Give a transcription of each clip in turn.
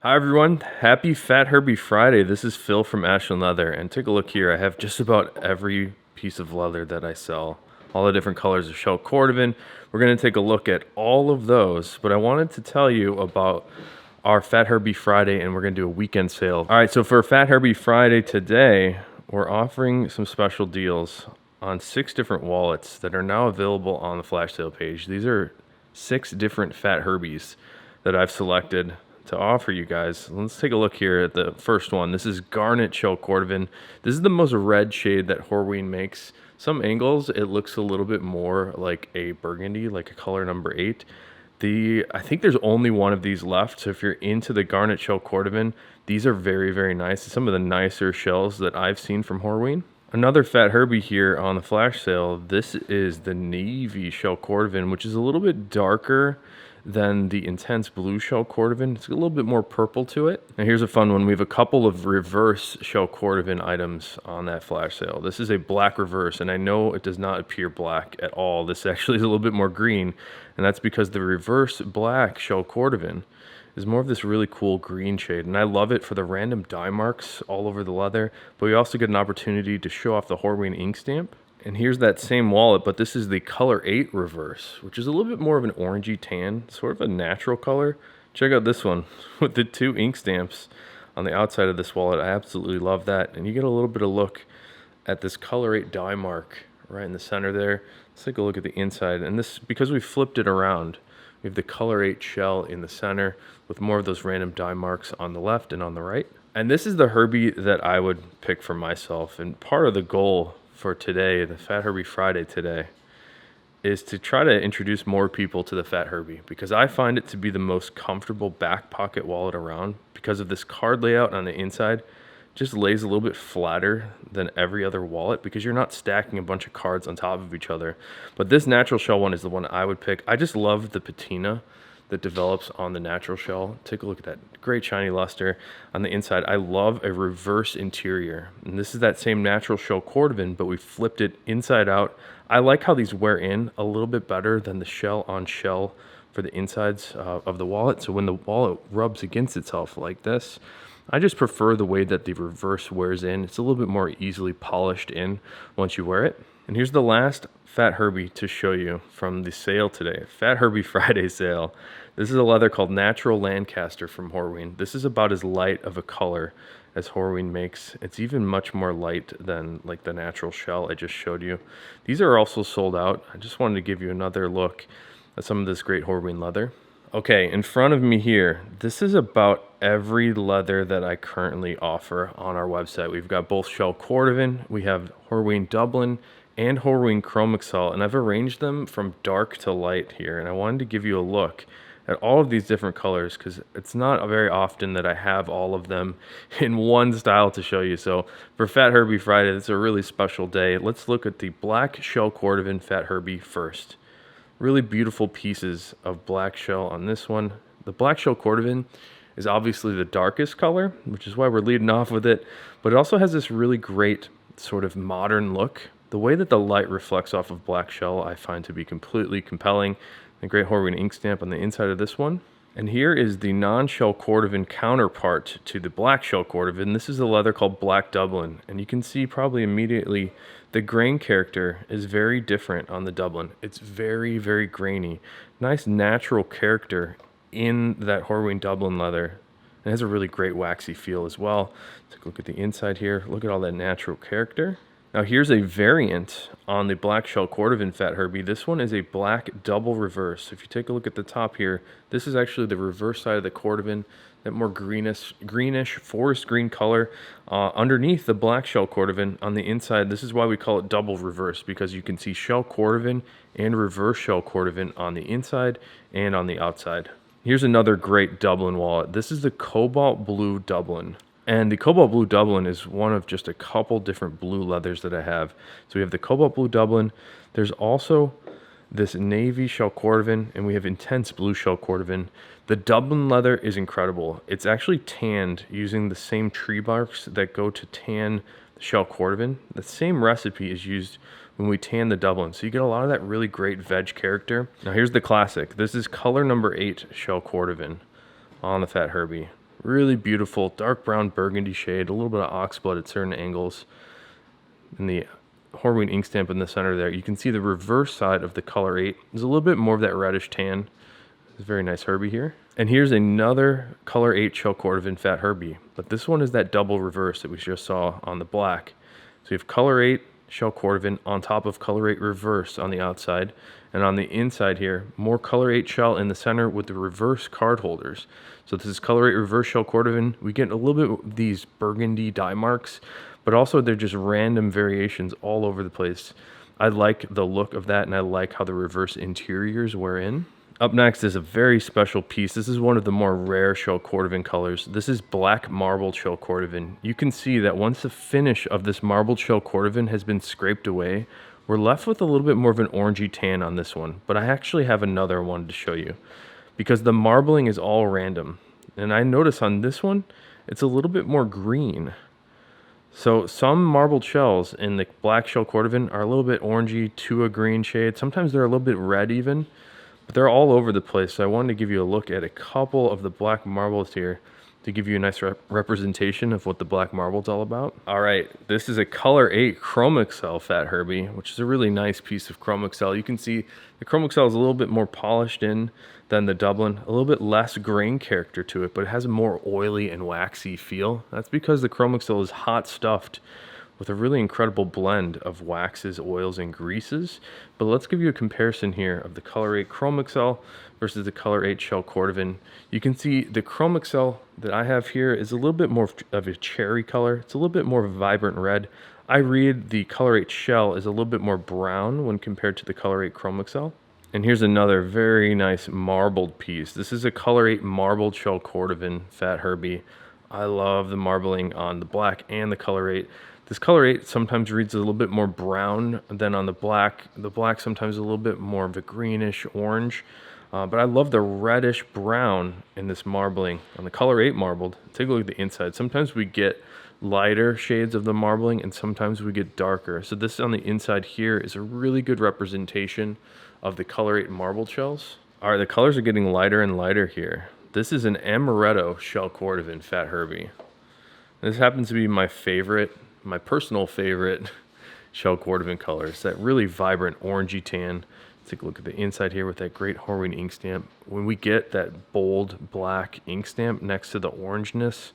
Hi everyone, happy Fat Herbie Friday. This is Phil from Ashland Leather, and take a look here. I have just about every piece of leather that I sell, all the different colors of shell cordovan. We're going to take a look at all of those, but I wanted to tell you about our Fat Herbie Friday, and we're going to do a weekend sale. All right, so for Fat Herbie Friday today, we're offering some special deals on 6 different wallets that are now available on the flash sale page. These are 6 different Fat Herbies that I've selected to offer you guys. Let's take a look here at the first one. This is Garnet Shell Cordovan. This is the most red shade that Horween makes. Some angles, it looks a little bit more like a burgundy, like a color number 8. I think there's only one of these left, so if you're into the Garnet Shell Cordovan, these are very, very nice. It's some of the nicer shells that I've seen from Horween. Another Fat Herbie here on the flash sale. This is the Navy Shell Cordovan, which is a little bit darker than the intense blue shell cordovan. It's a little bit more purple to it. Now here's a fun one. We have a couple of reverse shell cordovan items on that flash sale. This is a black reverse, and I know it does not appear black at all. This actually is a little bit more green, and that's because the reverse black shell cordovan is more of this really cool green shade, and I love it for the random dye marks all over the leather, but we also get an opportunity to show off the Horween ink stamp. And here's that same wallet, but this is the color 8 reverse, which is a little bit more of an orangey tan, sort of a natural color. Check out this one with the 2 ink stamps on the outside of this wallet. I absolutely love that. And you get a little bit of look at this color 8 dye mark right in the center there. Let's take a look at the inside. And this, because we flipped it around, we have the color 8 shell in the center with more of those random dye marks on the left and on the right. And this is the Herbie that I would pick for myself. And part of the goal for today, the Fat Herbie Friday today, is to try to introduce more people to the Fat Herbie, because I find it to be the most comfortable back pocket wallet around because of this card layout on the inside. Just lays a little bit flatter than every other wallet because you're not stacking a bunch of cards on top of each other. But this natural shell one is the one I would pick. I just love the patina that develops on the natural shell. Take a look at that great shiny luster on the inside. I love a reverse interior, and this is that same natural shell cordovan, but we flipped it inside out. I like how these wear in a little bit better than the shell on shell for the insides of the wallet. So when the wallet rubs against itself like this, I just prefer the way that the reverse wears in. It's a little bit more easily polished in once you wear it. And here's the last Fat Herbie to show you from the sale today, Fat Herbie Friday sale. This is a leather called Natural Lancaster from Horween. This is about as light of a color as Horween makes. It's even much more light than like the natural shell I just showed you. These are also sold out. I just wanted to give you another look at some of this great Horween leather. Okay, in front of me here, this is about every leather that I currently offer on our website. We've got both shell cordovan, we have Horween Dublin, and Horween Chrome Excel, and I've arranged them from dark to light here, and I wanted to give you a look at all of these different colors because it's not very often that I have all of them in one style to show you. So for Fat Herbie Friday, it's a really special day. Let's look at the black shell cordovan Fat Herbie first. Really beautiful pieces of black shell on this one. The black shell cordovan is obviously the darkest color, which is why we're leading off with it, but it also has this really great sort of modern look. The way that the light reflects off of black shell I find to be completely compelling. The great Horween ink stamp on the inside of this one. And here is the non-shell cordovan counterpart to the black shell cordovan. This is a leather called Black Dublin, and you can see probably immediately the grain character is very different on the Dublin. It's very, very grainy. Nice natural character in that Horween Dublin leather. It has a really great waxy feel as well. Take a look at the inside here. Look at all that natural character. Now here's a variant on the black shell cordovan Fat Herbie. This one is a black double reverse. If you take a look at the top here, this is actually the reverse side of the cordovan, that more greenish forest green color underneath the black shell cordovan on the inside. This is why we call it double reverse, because you can see shell cordovan and reverse shell cordovan on the inside and on the outside. Here's another great Dublin wallet. This is the Cobalt Blue Dublin. And the Cobalt Blue Dublin is one of just a couple different blue leathers that I have. So we have the Cobalt Blue Dublin. There's also this Navy shell cordovan, and we have intense blue shell cordovan. The Dublin leather is incredible. It's actually tanned using the same tree barks that go to tan the shell cordovan. The same recipe is used when we tan the Dublin. So you get a lot of that really great veg character. Now here's the classic. This is color number 8 shell cordovan on the Fat Herbie. Really beautiful dark brown burgundy shade, a little bit of oxblood at certain angles. And the Horween ink stamp in the center there. You can see the reverse side of the color 8. There's a little bit more of that reddish tan. It's a very nice Herbie here. And here's another color 8 shell cordovan Fat Herbie. But this one is that double reverse that we just saw on the black. So you have color 8 shell cordovan on top of color 8 reverse on the outside. And on the inside here, more color 8 shell in the center with the reverse card holders. So this is color 8 reverse shell cordovan. We get a little bit of these burgundy dye marks, but also they're just random variations all over the place. I like the look of that, and I like how the reverse interiors wear in. Up next is a very special piece. This is one of the more rare shell cordovan colors. This is black marbled shell cordovan. You can see that once the finish of this marbled shell cordovan has been scraped away, we're left with a little bit more of an orangey tan on this one. But I actually have another one to show you because the marbling is all random. And I notice on this one, it's a little bit more green. So some marbled shells in the black shell cordovan are a little bit orangey to a green shade. Sometimes they're a little bit red even, but they're all over the place. So I wanted to give you a look at a couple of the black marbles here to give you a nice representation of what the black marble's all about. All right, this is a color 8 Chrome Excel Fat Herbie, which is a really nice piece of Chrome Excel. You can see the Chrome Excel is a little bit more polished in than the Dublin, a little bit less grain character to it, but it has a more oily and waxy feel. That's because the Chrome Excel is hot stuffed with a really incredible blend of waxes, oils, and greases. But let's give you a comparison here of the color 8 Chrome Excel versus the color 8 shell cordovan. You can see the Chrome Excel that I have here is a little bit more of a cherry color. It's a little bit more of a vibrant red. I read the color 8 shell is a little bit more brown when compared to the color 8 Chrome Excel. And here's another very nice marbled piece. This is a color 8 marbled shell cordovan Fat Herbie. I love the marbling on the black and the color 8. This color 8 sometimes reads a little bit more brown than on the black. The black sometimes a little bit more of a greenish orange. But I love the reddish brown in this marbling. On the color 8 marbled, take a look at the inside. Sometimes we get lighter shades of the marbling and sometimes we get darker. So this on the inside here is a really good representation of the color 8 marbled shells. All right, the colors are getting lighter and lighter here. This is an Amaretto shell cordovan Fat Herbie. This happens to be my favorite, my personal favorite shell cordovan color. It's that really vibrant orangey tan. Take a look at the inside here with that great Horween ink stamp. When we get that bold black ink stamp next to the orangeness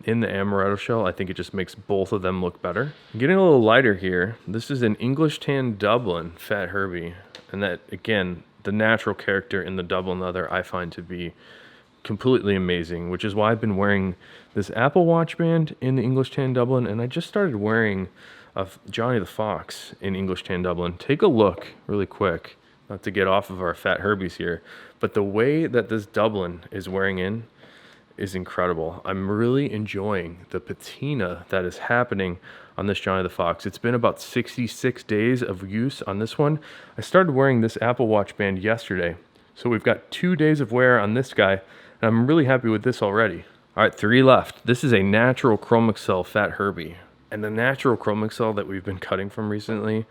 in the Amaretto shell, I think it just makes both of them look better. Getting a little lighter here, this is an English tan Dublin Fat Herbie. And that, again, the natural character in the Dublin leather I find to be completely amazing, which is why I've been wearing this Apple Watch band in the English tan Dublin, and I just started wearing a Johnny the Fox in English tan Dublin. Take a look really quick, not to get off of our Fat Herbies here, but the way that this Dublin is wearing in is incredible. I'm really enjoying the patina that is happening on this Johnny the Fox. It's been about 66 days of use on this one. I started wearing this Apple Watch band yesterday, so we've got 2 days of wear on this guy, and I'm really happy with this already. All right, 3 left. This is a natural Chrome Excel Fat Herbie, and the natural Chrome Excel that we've been cutting from recently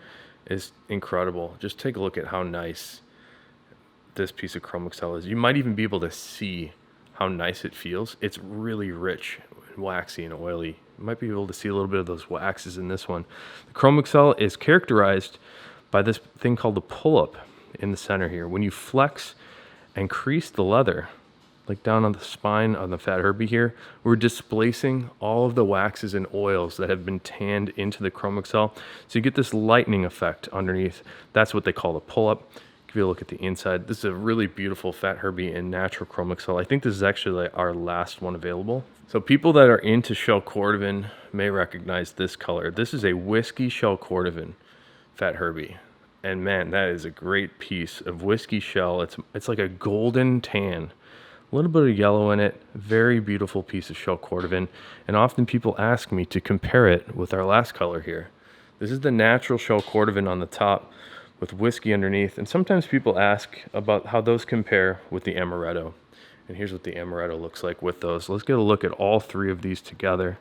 is incredible. Just take a look at how nice this piece of Chrome Excel is. You might even be able to see how nice it feels. It's really rich, waxy, and oily. You might be able to see a little bit of those waxes in this one. The Chrome Excel is characterized by this thing called the pull-up in the center here. When you flex and crease the leather, like down on the spine on the Fat Herbie here, we're displacing all of the waxes and oils that have been tanned into the Chrome Excel. So you get this lightening effect underneath. That's what they call the pull-up. Give you a look at the inside. This is a really beautiful Fat Herbie in natural Chrome Excel. I think this is actually like our last one available. So people that are into shell cordovan may recognize this color. This is a whiskey shell cordovan Fat Herbie. And man, that is a great piece of whiskey shell. It's like a golden tan. A little bit of yellow in it. Very beautiful piece of shell cordovan. And often people ask me to compare it with our last color here. This is the natural shell cordovan on the top with whiskey underneath. And sometimes people ask about how those compare with the Amaretto. And here's what the Amaretto looks like with those. Let's get a look at all 3 of these together.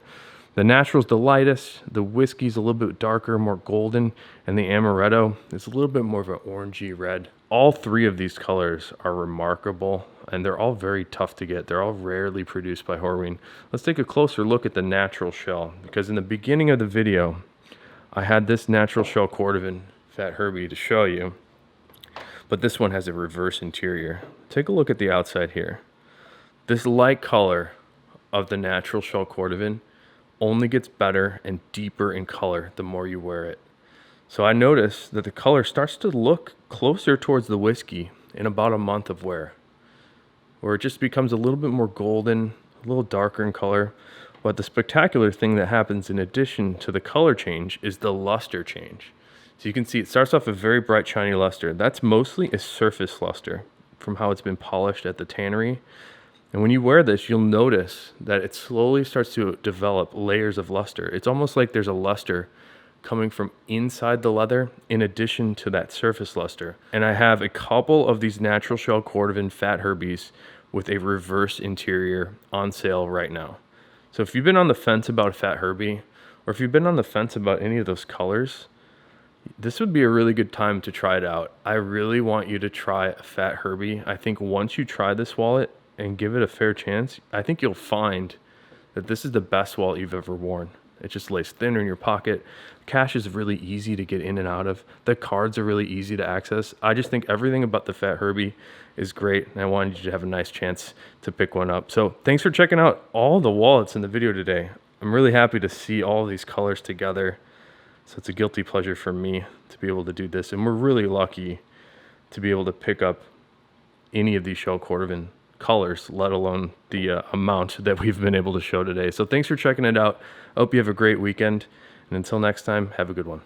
The Natural's the lightest, the Whiskey's a little bit darker, more golden, and the Amaretto is a little bit more of an orangey red. All three of these colors are remarkable, and they're all very tough to get. They're all rarely produced by Horween. Let's take a closer look at the natural shell, because in the beginning of the video, I had this natural shell cordovan Fat Herbie to show you, but this one has a reverse interior. Take a look at the outside here. This light color of the natural shell cordovan only gets better and deeper in color the more you wear it. So I noticed that the color starts to look closer towards the Whiskey in about a month of wear, where it just becomes a little bit more golden, a little darker in color. But the spectacular thing that happens in addition to the color change is the luster change. So you can see it starts off a very bright, shiny luster. That's mostly a surface luster from how it's been polished at the tannery. And when you wear this, you'll notice that it slowly starts to develop layers of luster. It's almost like there's a luster coming from inside the leather in addition to that surface luster. And I have a couple of these natural shell cordovan Fat Herbies with a reverse interior on sale right now. So if you've been on the fence about a Fat Herbie, or if you've been on the fence about any of those colors, this would be a really good time to try it out. I really want you to try a Fat Herbie. I think once you try this wallet and give it a fair chance, I think you'll find that this is the best wallet you've ever worn. It just lays thinner in your pocket. Cash is really easy to get in and out of. The cards are really easy to access. I just think everything about the Fat Herbie is great, and I wanted you to have a nice chance to pick one up. So thanks for checking out all the wallets in the video today. I'm really happy to see all these colors together. So it's a guilty pleasure for me to be able to do this, and we're really lucky to be able to pick up any of these shell cordovan colors, let alone the amount that we've been able to show today. So thanks for checking it out. I hope you have a great weekend, and until next time, have a good one.